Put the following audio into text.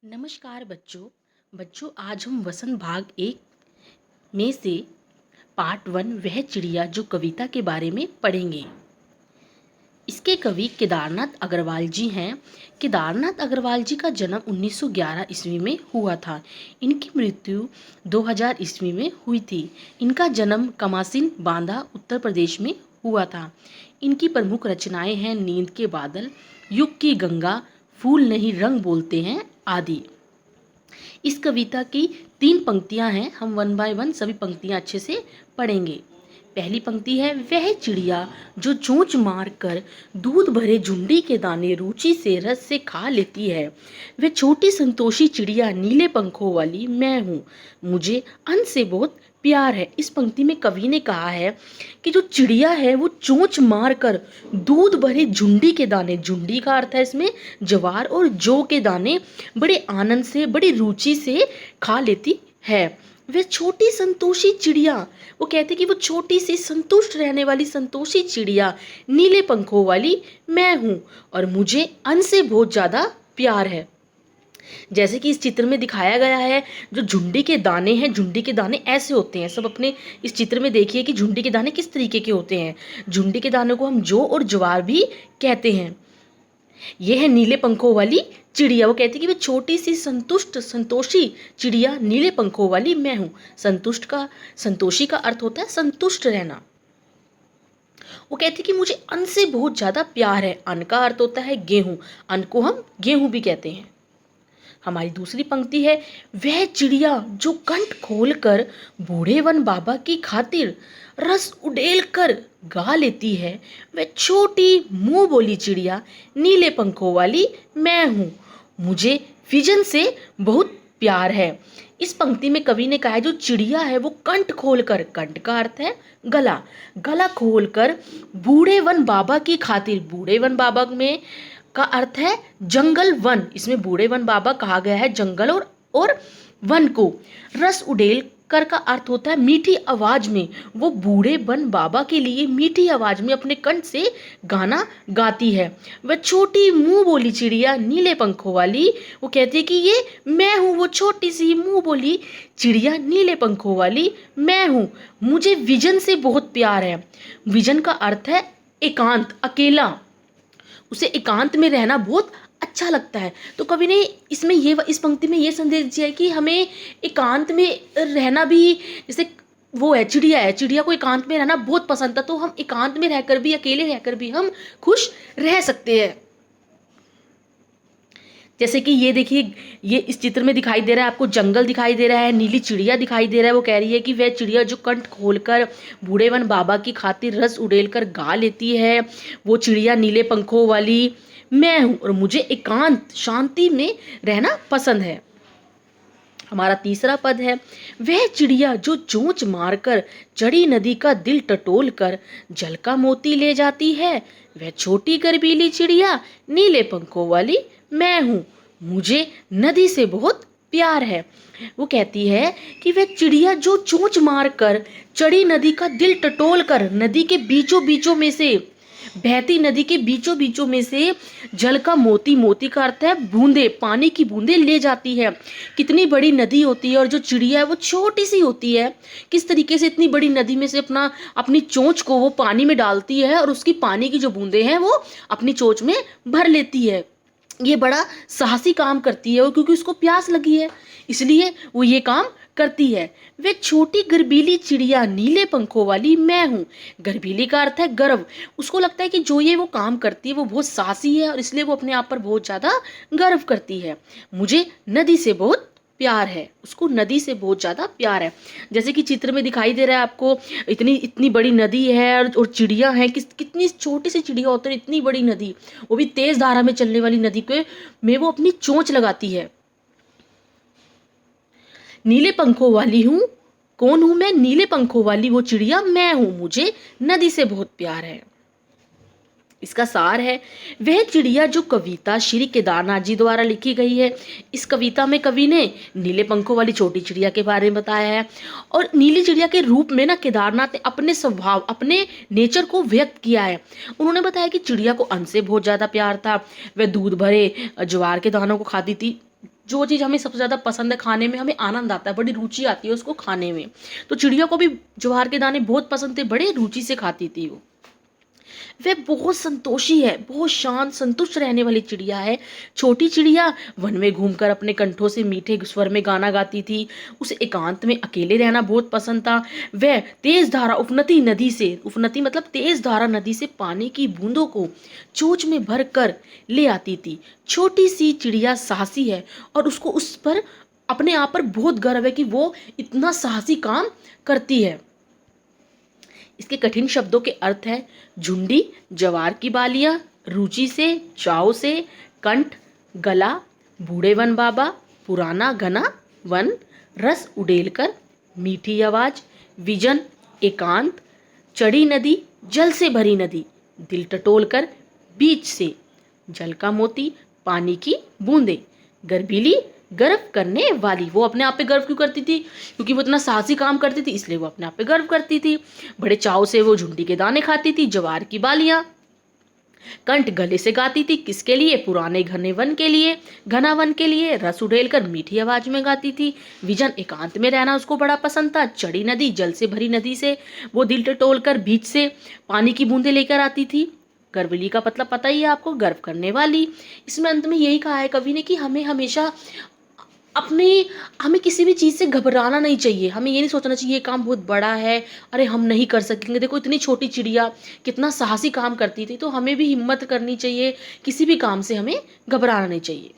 नमस्कार बच्चों। आज हम वसंत भाग एक में से पार्ट वन वह चिड़िया जो कविता के बारे में पढ़ेंगे। इसके कवि केदारनाथ अग्रवाल जी हैं। केदारनाथ अग्रवाल जी का जन्म 1911 ईस्वी में हुआ था। इनकी मृत्यु 2000 ईस्वी में हुई थी। इनका जन्म कमासिन बांदा उत्तर प्रदेश में हुआ था। इनकी प्रमुख रचनाएं हैं नींद के बादल, युग की गंगा, फूल नहीं रंग बोलते हैं आदि। इस कविता की 3 पंक्तियां हैं। हम वन बाय वन सभी पंक्तियां अच्छे से पढ़ेंगे। पहली पंक्ति है, वह चिड़िया जो चोंच मार कर दूध भरे झुंडी के दाने रुचि से रस से खा लेती है। वह छोटी संतोषी चिड़िया नीले पंखों वाली मैं हूँ, मुझे अन्न से बहुत प्यार है। इस पंक्ति में कवि ने कहा है कि जो चिड़िया है वो चोंच मार कर दूध भरे झुंडी के दाने, झुंडी का अर्थ है इसमें ज्वार और जौ के दाने, बड़े आनंद से बड़ी रुचि से खा लेती है। वह छोटी संतोषी चिड़िया, वो कहते कि वो छोटी सी संतुष्ट रहने वाली संतोषी चिड़िया नीले पंखों वाली मैं हूँ और मुझे अन्न से बहुत ज़्यादा प्यार है। जैसे कि इस चित्र में दिखाया गया है, जो झुंडी के दाने हैं, झुंडी के दाने ऐसे होते हैं। सब अपने इस चित्र में देखिए कि झुंडी के दाने किस तरीके के होते हैं। झुंडी के दानों को हम जौ और ज्वार भी कहते हैं। यह है नीले पंखों वाली चिड़िया। वो कहती है कि वो छोटी सी संतुष्ट संतोषी चिड़िया नीले पंखों वाली मैं हूँ। संतोषी का अर्थ होता है संतुष्ट रहना। वो कहती कि मुझे अन्न से बहुत ज्यादा प्यार है। अन्न का अर्थ होता है गेहूं। अन्न को हम गेहूं भी कहते हैं। हमारी दूसरी पंक्ति है, वह चिड़िया जो कंठ खोलकर बूढ़े वन बाबा की खातिर रस उड़ेल कर गा लेती है। वह छोटी मुंह बोली चिड़िया नीले पंखों वाली मैं हूँ, मुझे विजन से बहुत प्यार है। इस पंक्ति में कवि ने कहा है जो चिड़िया है वो कंठ खोलकर, कंठ का अर्थ है गला, गला खोलकर बूढ़े वन बाबा की खातिर, बूढ़े वन बाबा में का अर्थ है जंगल वन, इसमें बूढ़े वन बाबा कहा गया है जंगल और वन को। रस उड़ेल कर का अर्थ होता है मीठी आवाज में, वो बूढ़े वन बाबा के लिए मीठी आवाज में अपने कंठ से गाना गाती है। वह छोटी मुंह बोली चिड़िया नीले पंखों वाली, वो कहती है कि ये मैं हूँ, वो छोटी सी मुंह बोली चिड़िया नीले पंखों वाली मैं हूँ, मुझे विजन से बहुत प्यार है। विजन का अर्थ है एकांत, अकेला, उसे एकांत में रहना बहुत अच्छा लगता है। तो कवि ने इसमें ये इस पंक्ति में ये संदेश दिया है कि हमें एकांत में रहना भी, जैसे वो है चिड़िया है, चिड़िया को एकांत में रहना बहुत पसंद था, तो हम एकांत में रहकर भी, अकेले रहकर भी हम खुश रह सकते हैं। जैसे कि ये देखिए, ये इस चित्र में दिखाई दे रहा है आपको, जंगल दिखाई दे रहा है, नीली चिड़िया दिखाई दे रहा है। वो कह रही है कि वह चिड़िया जो कंठ खोलकर बूढ़े वन बाबा की खातिर रस उड़ेल कर गा लेती है, वो चिड़िया नीले पंखों वाली मैं हूँ और मुझे एकांत शांति में रहना पसंद है। हमारा तीसरा पद है, वह चिड़िया जो चोंच मारकर चढ़ी नदी का दिल टटोल कर जल का मोती ले जाती है। वह छोटी गर्वीली चिड़िया नीले पंखों वाली मैं हूँ, मुझे नदी से बहुत प्यार है। वो कहती है कि वह चिड़िया जो चोंच मारकर चढ़ी नदी का दिल टटोल कर, नदी के बीचों बीचों में से, बहती नदी के बीचों बीचों में से जल का मोती, मोती का अर्थ है बूंदे, पानी की बूंदे ले जाती है। कितनी बड़ी नदी होती है और जो चिड़िया है वो छोटी सी होती है, किस तरीके से इतनी बड़ी नदी में से अपनी चोंच को वो पानी में डालती है और उसकी पानी की जो बूंदे हैं वो अपनी चोंच में भर लेती है। ये बड़ा साहसी काम करती है वो, क्योंकि उसको प्यास लगी है इसलिए वो ये काम करती है। वे छोटी गर्बीली चिड़िया नीले पंखों वाली मैं हूँ। गर्बीली का अर्थ है गर्व, उसको लगता है कि जो ये वो काम करती है वो बहुत साहसी है और इसलिए वो अपने आप पर बहुत ज्यादा गर्व करती है। मुझे नदी से बहुत प्यार है, उसको नदी से बहुत ज्यादा प्यार है। जैसे कि चित्र में दिखाई दे रहा है आपको, इतनी इतनी बड़ी नदी है और चिड़िया है, कितनी छोटी सी चिड़िया होती है, इतनी बड़ी नदी, वो भी तेज धारा में चलने वाली नदी के में वो अपनी चोंच लगाती है। नीले पंखों वाली हूँ, कौन हूं मैं? नीले पंखों वाली वो चिड़िया मैं हूं, मुझे नदी से बहुत प्यार है। इसका सार है, वह चिड़िया जो कविता श्री केदारनाथ जी द्वारा लिखी गई है। इस कविता में कवि ने नीले पंखों वाली छोटी चिड़िया के बारे में बताया है और नीली चिड़िया के रूप में ना केदारनाथ ने अपने स्वभाव, अपने नेचर को व्यक्त किया है। उन्होंने बताया कि चिड़िया को अन्न से बहुत ज्यादा प्यार था, वह दूध भरे ज्वार के दानों को खाती थी, जो चीज़ हमें सबसे ज़्यादा पसंद है खाने में, हमें आनंद आता है, बड़ी रुचि आती है उसको खाने में। तो चिड़िया को भी ज्वार के दाने बहुत पसंद थे, बड़े रुचि से खाती थी वो। वह बहुत संतोषी है, बहुत शांत संतुष्ट रहने वाली चिड़िया है। छोटी चिड़िया वन में घूमकर अपने कंठों से मीठे स्वर में गाना गाती थी। उसे एकांत में अकेले रहना बहुत पसंद था। वह तेज धारा उफनती नदी से, उफनती मतलब तेज धारा नदी से पानी की बूंदों को चोंच में भर कर ले आती थी। छोटी सी चिड़िया साहसी है और उसको उस पर अपने आप पर बहुत गर्व है कि वो इतना साहसी काम करती है। इसके कठिन शब्दों के अर्थ है झुंडी, जवार की बालियां, रुचि से, चाव से, कंठ, गला, बूढ़े वन बाबा, पुराना घना वन, रस उड़ेलकर, मीठी आवाज, विजन, एकांत, चढ़ी नदी, जल से भरी नदी, दिल टटोलकर, बीच से, जल का मोती, पानी की बूंदे, गर्वीली, गर्व करने वाली। वो अपने आप पे गर्व क्यों करती थी? क्योंकि वो इतना साहसी काम करती थी, इसलिए वो अपने आप पे गर्व करती थी। बड़े चाव से वो झुंडी के दाने खाती थी, जवार की बालियां। कंठ गले से गाती थी, किसके लिए? पुराने घने वन के लिए, घना वन के लिए। रस उड़ेलकर मीठी आवाज में गाती थी। विजन, एकांत में रहना उसको बड़ा पसंद था। चढ़ी नदी, जल से भरी नदी से वो दिल टटोल कर बीच से पानी की बूंदें लेकर आती थी। गर्वली का मतलब पता ही है आपको, गर्व करने वाली। इसमें अंत में यही कहा है कवि ने कि हमें हमेशा अपने हमें किसी भी चीज़ से घबराना नहीं चाहिए। हमें ये नहीं सोचना चाहिए ये काम बहुत बड़ा है, अरे हम नहीं कर सकेंगे। देखो इतनी छोटी चिड़िया कितना साहसी काम करती थी, तो हमें भी हिम्मत करनी चाहिए, किसी भी काम से हमें घबराना नहीं चाहिए।